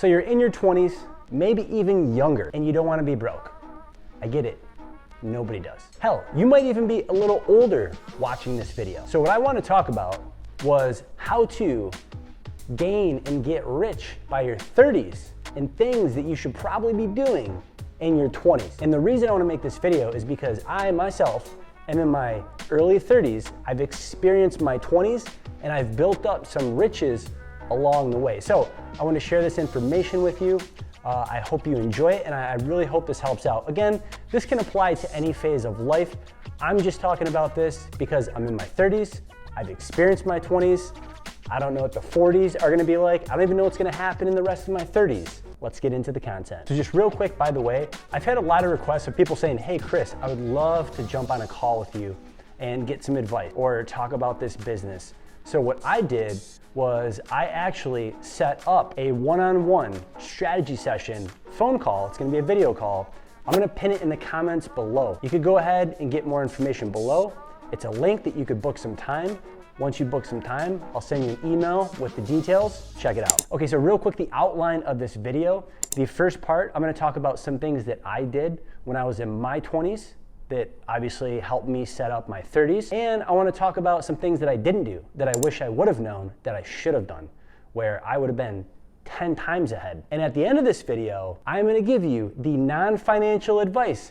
So you're in your 20s, maybe even younger, and you don't wanna be broke. I get it, nobody does. Hell, you might even be a little older watching this video. So what I wanna talk about was how to gain and get rich by your 30s and things that you should probably be doing in your 20s. And the reason I wanna make this video is because I myself am in my early 30s, I've experienced my 20s, and I've built up some riches along the way. So I wanna share this information with you. I hope you enjoy it, and I really hope this helps out. Again, this can apply to any phase of life. I'm just talking about this because I'm in my 30s, I've experienced my 20s, I don't know what the 40s are gonna be like. I don't even know what's gonna happen in the rest of my 30s. Let's get into the content. So just real quick, by the way, I've had a lot of requests of people saying, hey Chris, I would love to jump on a call with you and get some advice or talk about this business. So what I did was I actually set up a one-on-one strategy session phone call. It's gonna be a video call. I'm gonna pin it in the comments below. You could go ahead and get more information below. It's a link that you could book some time. Once you book some time, I'll send you an email with the details. Check it out. Okay, so real quick, the outline of this video. The first part, I'm gonna talk about some things that I did when I was in my 20s that obviously helped me set up my 30s. And I wanna talk about some things that I didn't do that I wish I would have known that I should have done, where I would have been 10 times ahead. And at the end of this video, I'm gonna give you the non-financial advice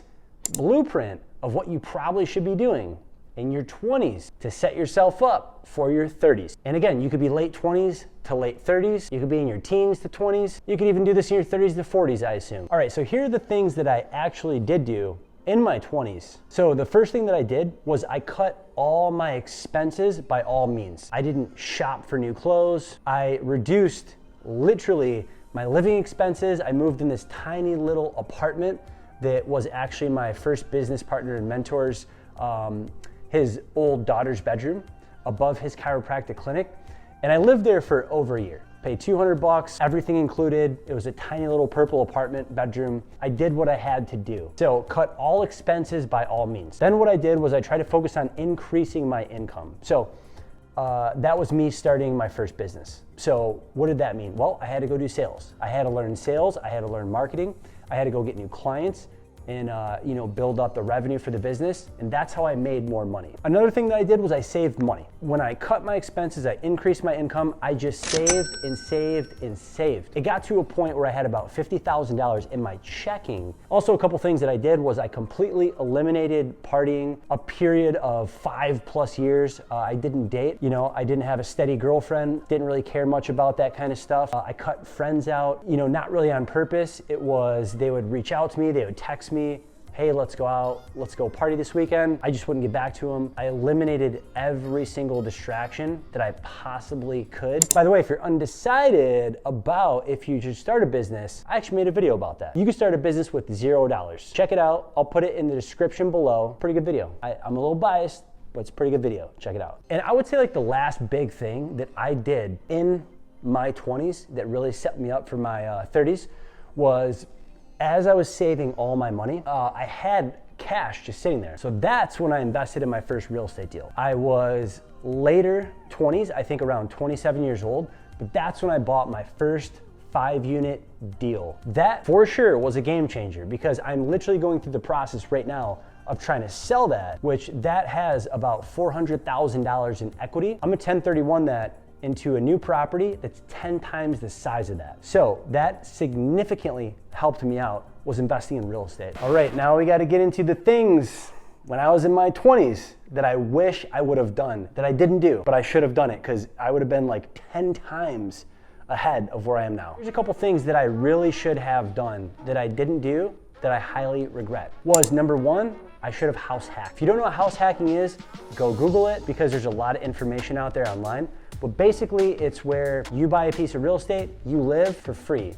blueprint of what you probably should be doing in your 20s to set yourself up for your 30s. And again, you could be late 20s to late 30s. You could be in your teens to 20s. You could even do this in your 30s to 40s, I assume. All right, so here are the things that I actually did do in my 20s. So the first thing that I did was I cut all my expenses by all means. I didn't shop for new clothes. I reduced literally my living expenses. I moved in this tiny little apartment that was actually my first business partner and mentor's his old daughter's bedroom above his chiropractic clinic. And I lived there for over a year. Paid $200, everything included. It was a tiny little purple apartment bedroom. I did what I had to do. So cut all expenses by all means. Then what I did was I tried to focus on increasing my income. So that was me starting my first business. So what did that mean? Well, I had to go do sales. I had to learn sales. I had to learn marketing. I had to go get new clients and build up the revenue for the business. And that's how I made more money. Another thing that I did was I saved money. When I cut my expenses, I increased my income, I just saved and saved and saved. It got to a point where I had about $50,000 in my checking. Also, a couple things that I did was I completely eliminated partying a period of 5+ years. I didn't date, I didn't have a steady girlfriend, didn't really care much about that kind of stuff. I cut friends out, not really on purpose. It was, they would reach out to me, they would text me, hey, let's go out, let's go party this weekend. I just wouldn't get back to them. I eliminated every single distraction that I possibly could. By the way, if you're undecided about if you should start a business, I actually made a video about that. You can start a business with $0. Check it out. I'll put it in the description below. Pretty good video. I'm a little biased, but it's a pretty good video. Check it out. And I would say like the last big thing that I did in my 20s that really set me up for my 30s was as I was saving all my money, I had cash just sitting there. So that's when I invested in my first real estate deal. I was later 20s, I think around 27 years old, but that's when I bought my first 5-unit deal. That for sure was a game changer because I'm literally going through the process right now of trying to sell that, which that has about $400,000 in equity. I'm a 1031 that into a new property that's 10 times the size of that. So that significantly helped me out, was investing in real estate. All right, now we gotta get into the things when I was in my 20s that I wish I would have done, that I didn't do, but I should have done it because I would have been like 10 times ahead of where I am now. Here's a couple things that I really should have done that I didn't do that I highly regret. Was number one, I should have house hacked. If you don't know what house hacking is, go Google it because there's a lot of information out there online. But basically, it's where you buy a piece of real estate, you live for free.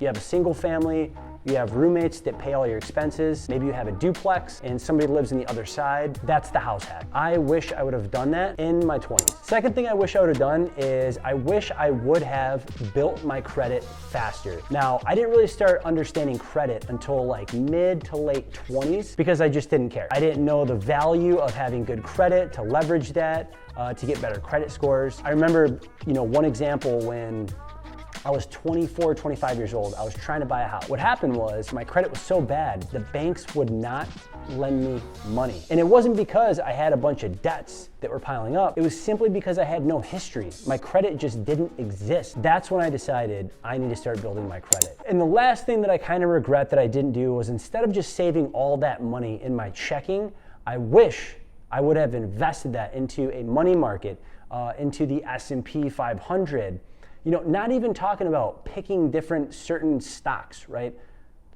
You have a single family, you have roommates that pay all your expenses. Maybe you have a duplex and somebody lives on the other side. That's the house hack. I wish I would have done that in my 20s. Second thing I wish I would have done is I wish I would have built my credit faster. Now, I didn't really start understanding credit until like mid to late 20s because I just didn't care. I didn't know the value of having good credit to leverage that, to get better credit scores. I remember, one example when I was 24, 25 years old. I was trying to buy a house. What happened was my credit was so bad, the banks would not lend me money. And it wasn't because I had a bunch of debts that were piling up. It was simply because I had no history. My credit just didn't exist. That's when I decided I need to start building my credit. And the last thing that I kind of regret that I didn't do was, instead of just saving all that money in my checking, I wish I would have invested that into a money market, into the S&P 500. You know, not even talking about picking different certain stocks, right?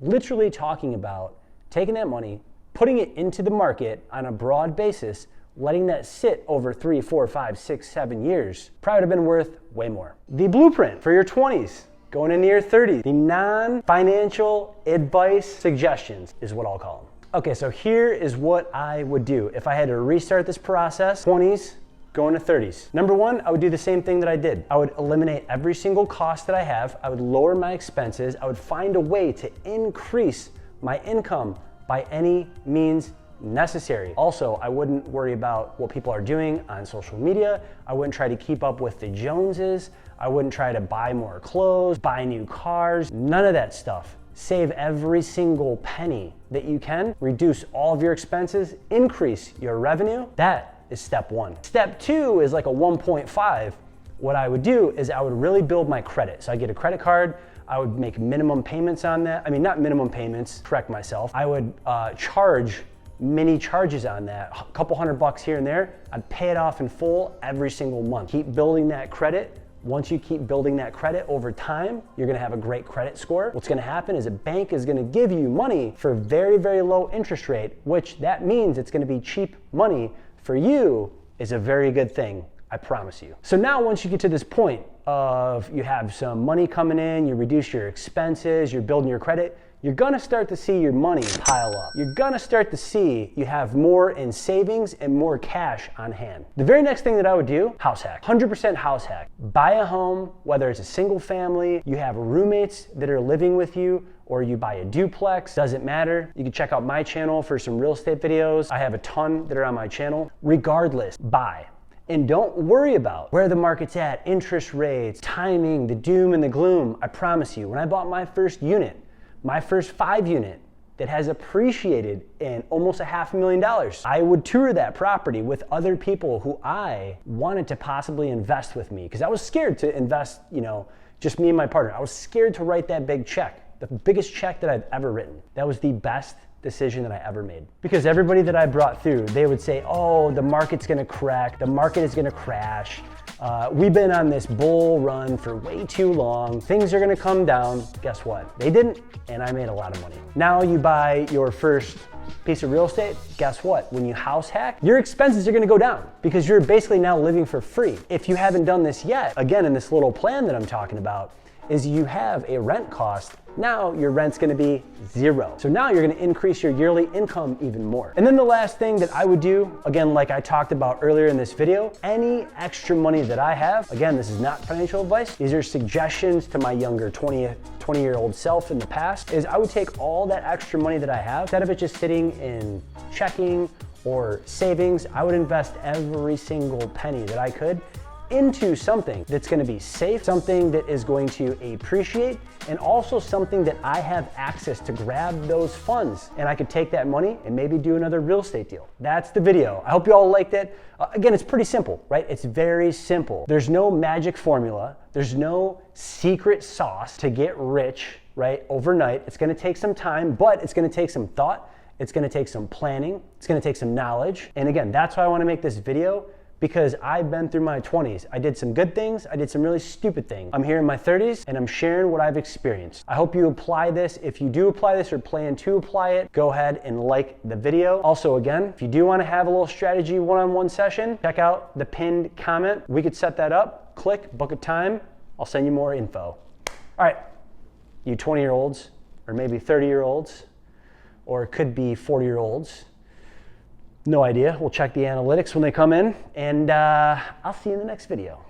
Literally talking about taking that money, putting it into the market on a broad basis, letting that sit over 3, 4, 5, 6, 7 years, probably would have been worth way more. The blueprint for your 20s, going into your 30s, the non-financial advice suggestions is what I'll call them. Okay, so here is what I would do if I had to restart this process, 20s, going to 30s. Number one, I would do the same thing that I did. I would eliminate every single cost that I have. I would lower my expenses. I would find a way to increase my income by any means necessary. Also, I wouldn't worry about what people are doing on social media. I wouldn't try to keep up with the Joneses. I wouldn't try to buy more clothes, buy new cars, none of that stuff. Save every single penny that you can, reduce all of your expenses, increase your revenue. That is step one. Step two is like a 1.5. What I would do is I would really build my credit. So I get a credit card, I would make minimum payments on that. I mean, not minimum payments, correct myself. I would charge mini charges on that, a couple $100 here and there. I'd pay it off in full every single month. Keep building that credit. Once you keep building that credit over time, you're gonna have a great credit score. What's gonna happen is a bank is gonna give you money for a very, very low interest rate, which that means it's gonna be cheap money for you, is a very good thing, I promise you. So now once you get to this point of you have some money coming in, you reduce your expenses, you're building your credit, you're gonna start to see your money pile up. You're gonna start to see you have more in savings and more cash on hand. The very next thing that I would do, house hack, 100% house hack. Buy a home, whether it's a single family, you have roommates that are living with you, or you buy a duplex, doesn't matter. You can check out my channel for some real estate videos. I have a ton that are on my channel. Regardless, buy. And don't worry about where the market's at, interest rates, timing, the doom and the gloom. I promise you, when I bought my first unit, my first 5 unit that has appreciated in almost $500,000, I would tour that property with other people who I wanted to possibly invest with me, because I was scared to invest, you know, just me and my partner. I was scared to write that big check, the biggest check that I've ever written. That was the best decision that I ever made. Because everybody that I brought through, they would say, oh, the market's gonna crack, the market is gonna crash. We've been on this bull run for way too long. Things are gonna come down. Guess what? They didn't, and I made a lot of money. Now you buy your first piece of real estate, guess what? When you house hack, your expenses are gonna go down because you're basically now living for free. If you haven't done this yet, again, in this little plan that I'm talking about, is you have a rent cost. Now your rent's gonna be 0. So now you're gonna increase your yearly income even more. And then the last thing that I would do, again, like I talked about earlier in this video, any extra money that I have, again, this is not financial advice, these are suggestions to my younger 20-year-old self in the past, is I would take all that extra money that I have, instead of it just sitting in checking or savings, I would invest every single penny that I could into something that's gonna be safe, something that is going to appreciate, and also something that I have access to grab those funds, and I could take that money and maybe do another real estate deal. That's the video. I hope you all liked it. Again, it's pretty simple, right? It's very simple. There's no magic formula. There's no secret sauce to get rich, right, overnight. It's gonna take some time, but it's gonna take some thought. It's gonna take some planning. It's gonna take some knowledge. And again, that's why I wanna make this video, because I've been through my 20s. I did some good things, I did some really stupid things. I'm here in my 30s and I'm sharing what I've experienced. I hope you apply this. If you do apply this or plan to apply it, go ahead and like the video. Also, again, if you do wanna have a little strategy one-on-one session, check out the pinned comment. We could set that up, click, book a time, I'll send you more info. All right, you 20-year-olds, or maybe 30-year-olds, or it could be 40-year-olds, no idea. We'll check the analytics when they come in, and I'll see you in the next video.